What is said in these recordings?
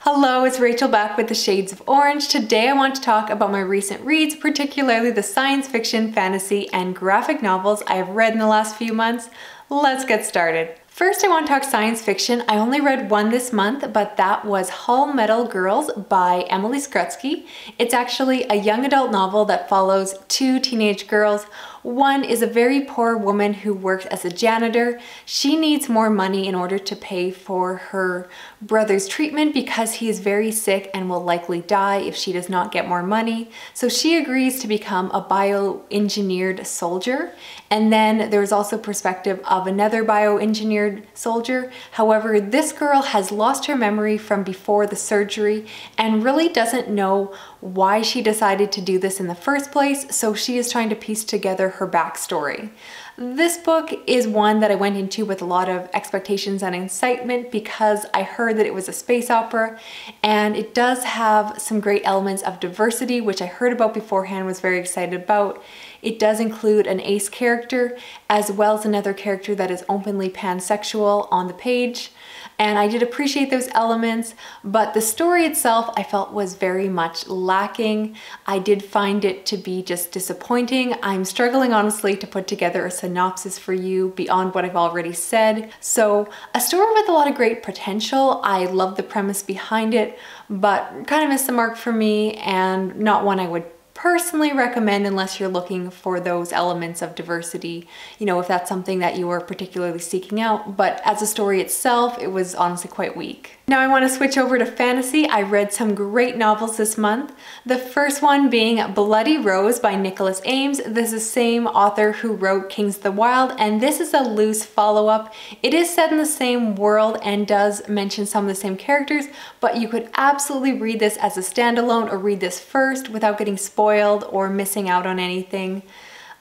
Hello, it's Rachel back with the Shades of Orange. Today I want to talk about my recent reads, particularly the science fiction, fantasy, and graphic novels I have read in the last few months. Let's get started. First, I want to talk science fiction. I only read one this month, but that was Hullmetal Girls by Emily Skrutskie. It's actually a young adult novel that follows two teenage girls. One is a very poor woman who works as a janitor. She needs more money in order to pay for her brother's treatment because he is very sick and will likely die if she does not get more money. So she agrees to become a bioengineered soldier. And then there's also perspective of another bioengineered soldier. However, this girl has lost her memory from before the surgery and really doesn't know why she decided to do this in the first place, so she is trying to piece together her backstory. This book is one that I went into with a lot of expectations and excitement because I heard that it was a space opera, and it does have some great elements of diversity, which I heard about beforehand, was very excited about. It does include an ace character as well as another character that is openly pansexual on the page. And I did appreciate those elements, but the story itself I felt was very much lacking. I did find it to be just disappointing. I'm struggling honestly to put together a synopsis for you beyond what I've already said. So a story with a lot of great potential. I love the premise behind it, but kind of missed the mark for me and not one I would personally recommend unless you're looking for those elements of diversity, you know, if that's something that you are particularly seeking out. But as a story itself, it was honestly quite weak. Now I want to switch over to fantasy. I read some great novels this month. The first one being Bloody Rose by Nicholas Eames. This is the same author who wrote Kings of the Wild, and this is a loose follow-up. It is set in the same world and does mention some of the same characters, but you could absolutely read this as a standalone or read this first without getting spoiled or missing out on anything.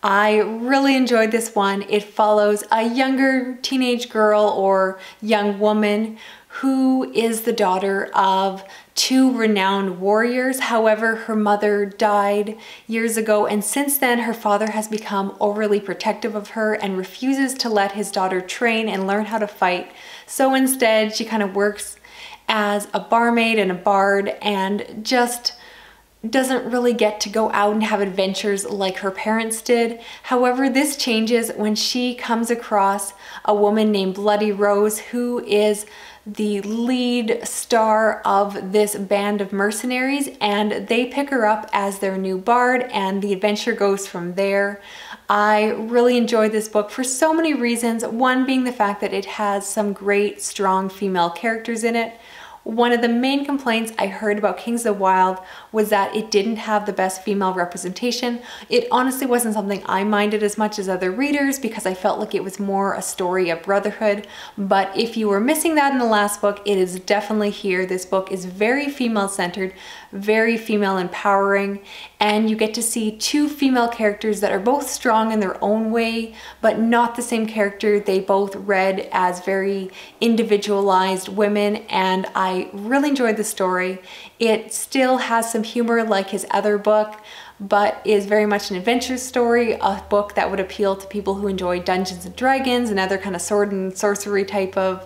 I really enjoyed this one. It follows a younger teenage girl or young woman who is the daughter of two renowned warriors. However, her mother died years ago, and since then her father has become overly protective of her and refuses to let his daughter train and learn how to fight. So instead she kind of works as a barmaid and a bard and just doesn't really get to go out and have adventures like her parents did. However, this changes when she comes across a woman named Bloody Rose, who is the lead star of this band of mercenaries, and they pick her up as their new bard, and the adventure goes from there. I really enjoyed this book for so many reasons, one being the fact that it has some great, strong female characters in it. One of the main complaints I heard about Kings of the Wild was that it didn't have the best female representation. It honestly wasn't something I minded as much as other readers because I felt like it was more a story of brotherhood. But if you were missing that in the last book, it is definitely here. This book is very female-centered, very female empowering, and you get to see two female characters that are both strong in their own way, but not the same character. They both read as very individualized women, and I really enjoyed the story. It still has some humor like his other book, but is very much an adventure story, a book that would appeal to people who enjoy Dungeons and Dragons and other kind of sword and sorcery type of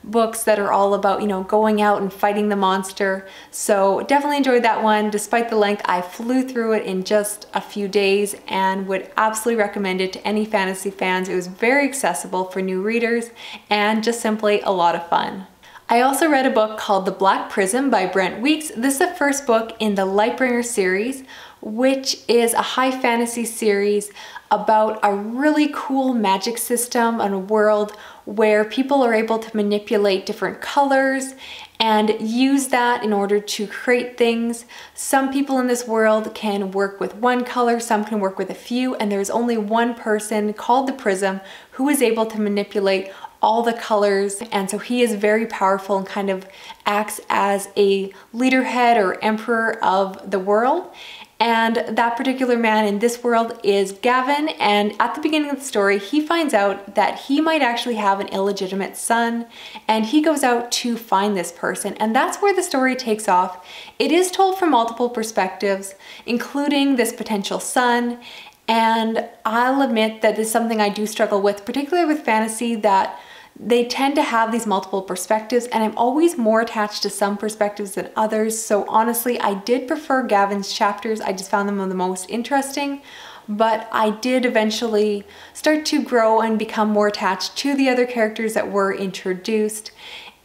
books that are all about, you know, going out and fighting the monster. So definitely enjoyed that one. Despite the length, I flew through it in just a few days and would absolutely recommend it to any fantasy fans. It was very accessible for new readers and just simply a lot of fun. I also read a book called The Black Prism by Brent. This is the first book in the Lightbringer series, which is a high fantasy series about a really cool magic system and a world where people are able to manipulate different colors and use that in order to create things. Some people in this world can work with one color, some can work with a few, and there's only one person called the Prism who is able to manipulate all the colors, and so he is very powerful and kind of acts as a leaderhead or emperor of the world. And that particular man in this world is Gavin, and at the beginning of the story he finds out that he might actually have an illegitimate son, and he goes out to find this person, and that's where the story takes off. It is told from multiple perspectives, including this potential son, and I'll admit that this is something I do struggle with, particularly with fantasy, that they tend to have these multiple perspectives, and I'm always more attached to some perspectives than others. So honestly, I did prefer Gavin's chapters. I just found them the most interesting. But I did eventually start to grow and become more attached to the other characters that were introduced.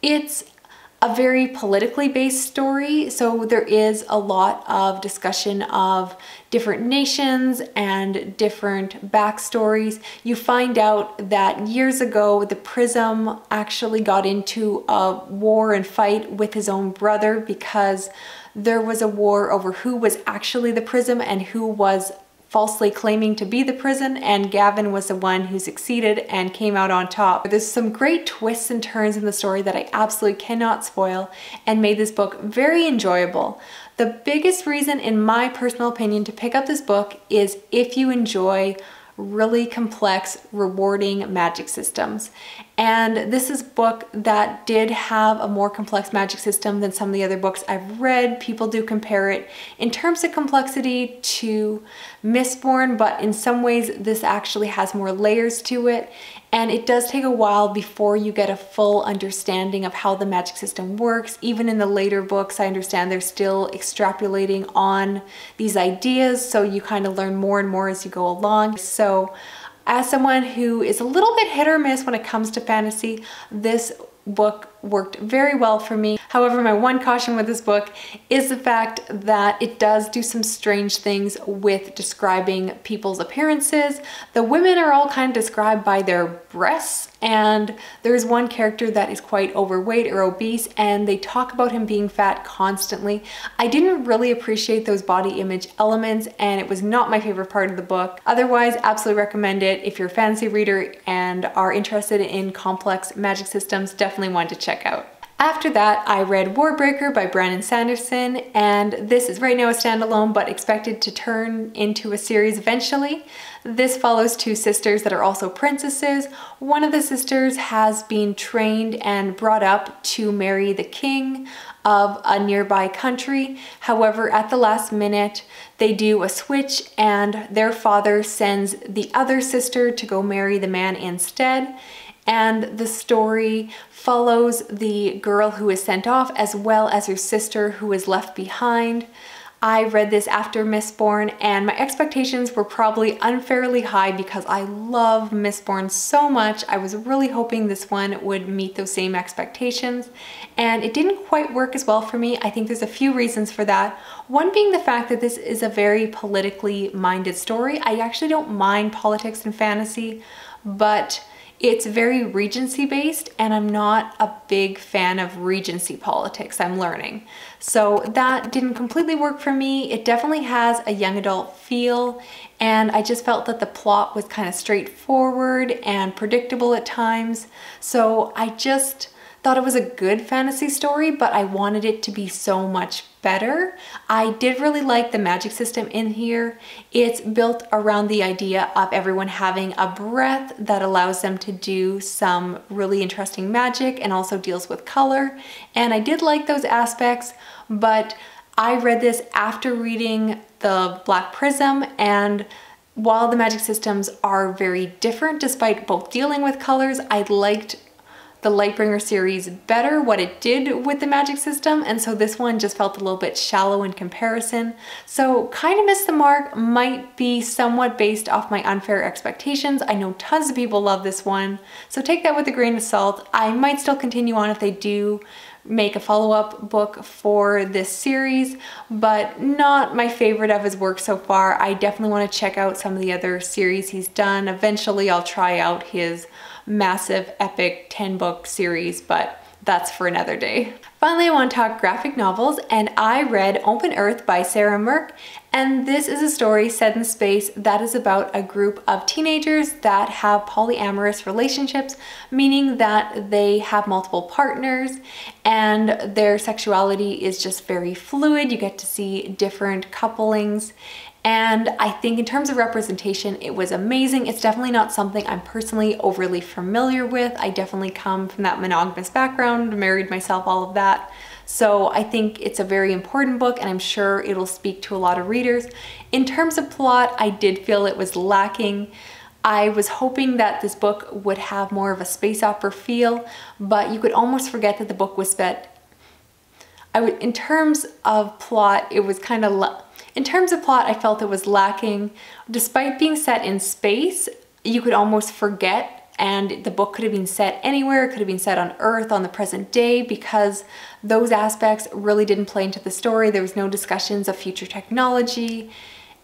It's a very politically based story, so there is a lot of discussion of different nations and different backstories. You find out that years ago, the Prism actually got into a war and fight with his own brother because there was a war over who was actually the Prism and who was falsely claiming to be the Prism, and Gavin was the one who succeeded and came out on top. There's some great twists and turns in the story that I absolutely cannot spoil and made this book very enjoyable. The biggest reason, in my personal opinion, to pick up this book is if you enjoy really complex, rewarding magic systems. And this is a book that did have a more complex magic system than some of the other books I've read. People do compare it in terms of complexity to Mistborn, but in some ways this actually has more layers to it. And it does take a while before you get a full understanding of how the magic system works. Even in the later books, I understand they're still extrapolating on these ideas, so you kind of learn more and more as you go along. So as someone who is a little bit hit or miss when it comes to fantasy, this book worked very well for me. However, my one caution with this book is the fact that it does do some strange things with describing people's appearances. The women are all kind of described by their breasts, and there's one character that is quite overweight or obese, and they talk about him being fat constantly. I didn't really appreciate those body image elements, and it was not my favorite part of the book. Otherwise, absolutely recommend it. If you're a fantasy reader and are interested in complex magic systems, definitely one to check out. After that, I read Warbreaker by Brent and Sanderson, and this is right now a standalone but expected to turn into a series eventually. This follows two sisters that are also princesses. One of the sisters has been trained and brought up to marry the king of a nearby country. However, at the last minute, they do a switch and their father sends the other sister to go marry the man instead. And the story follows the girl who is sent off as well as her sister who is left behind. I read this after Mistborn, and my expectations were probably unfairly high because I love Mistborn so much. I was really hoping this one would meet those same expectations, and it didn't quite work as well for me. I think there's a few reasons for that. One being the fact that this is a very politically minded story. I actually don't mind politics and fantasy, but it's very Regency based, and I'm not a big fan of Regency politics, I'm learning. So that didn't completely work for me. It definitely has a young adult feel, and I just felt that the plot was kind of straightforward and predictable at times. So I just thought it was a good fantasy story, but I wanted it to be so much better. I did really like the magic system in here. It's built around the idea of everyone having a breath that allows them to do some really interesting magic and also deals with color. And I did like those aspects, but I read this after reading the Black Prism, and while the magic systems are very different despite both dealing with colors, I liked the Lightbringer series better, what it did with the magic system, and so this one just felt a little bit shallow in comparison. So kind of missed the mark, might be somewhat based off my unfair expectations. I know tons of people love this one, so take that with a grain of salt. I might still continue on if they do make a follow-up book for this series, but not my favorite of his work so far. I definitely want to check out some of the other series he's done. Eventually I'll try out his massive epic 10-book series, but that's for another day. Finally, I want to talk graphic novels, and I read Open Earth by Sarah Mirk, and this is a story set in space that is about a group of teenagers that have polyamorous relationships, meaning that they have multiple partners and their sexuality is just very fluid. You get to see different couplings. And I think in terms of representation, it was amazing. It's definitely not something I'm personally overly familiar with. I definitely come from that monogamous background, married myself, all of that. So I think it's a very important book, and I'm sure it'll speak to a lot of readers. In terms of plot, I did feel it was lacking. I was hoping that this book would have more of a space opera feel, but you could almost forget that the book was set. In terms of plot, it was kind of in terms of plot, I felt it was lacking. Despite being set in space, you could almost forget, and the book could have been set anywhere. It could have been set on Earth, on the present day, because those aspects really didn't play into the story. There was no discussions of future technology.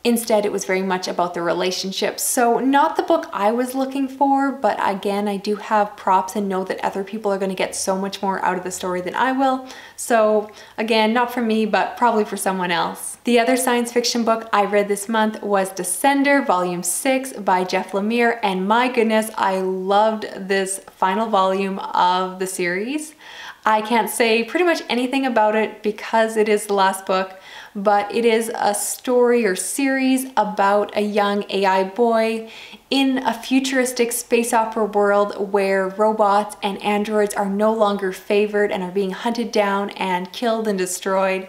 Instead, it was very much about the relationship. So not the book I was looking for, but again, I do have props and know that other people are going to get so much more out of the story than I will. So again, not for me, but probably for someone else. The other science fiction book I read this month was Descender, Volume 6 by Jeff Lemire, and my goodness, I loved this final volume of the series. I can't say pretty much anything about it because it is the last book, but it is a story or series about a young AI boy in a futuristic space opera world where robots and androids are no longer favored and are being hunted down and killed and destroyed.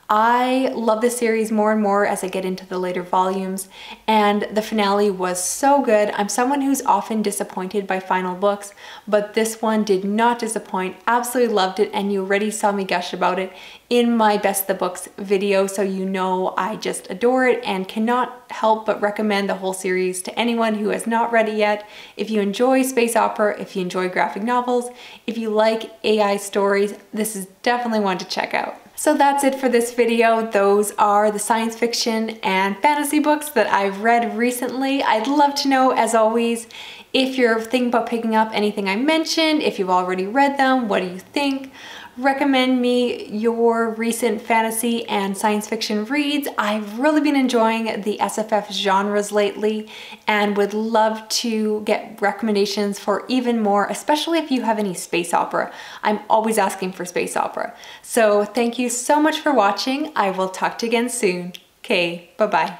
I love this series more and more as I get into the later volumes, and the finale was so good. I'm someone who's often disappointed by final books, but this one did not disappoint. Absolutely loved it, and you already saw me gush about it in my Best of the Books video, so you know I just adore it and cannot help but recommend the whole series to anyone who has not read it yet. If you enjoy space opera, if you enjoy graphic novels, if you like AI stories, this is definitely one to check out. So that's it for this video. Those are the science fiction and fantasy books that I've read recently. I'd love to know, as always, if you're thinking about picking up anything I mentioned, if you've already read them, what do you think? Recommend me your recent fantasy and science fiction reads. I've really been enjoying the SFF genres lately and would love to get recommendations for even more, especially if you have any space opera. I'm always asking for space opera. So thank you so much for watching. I will talk to you again soon. Okay, bye-bye.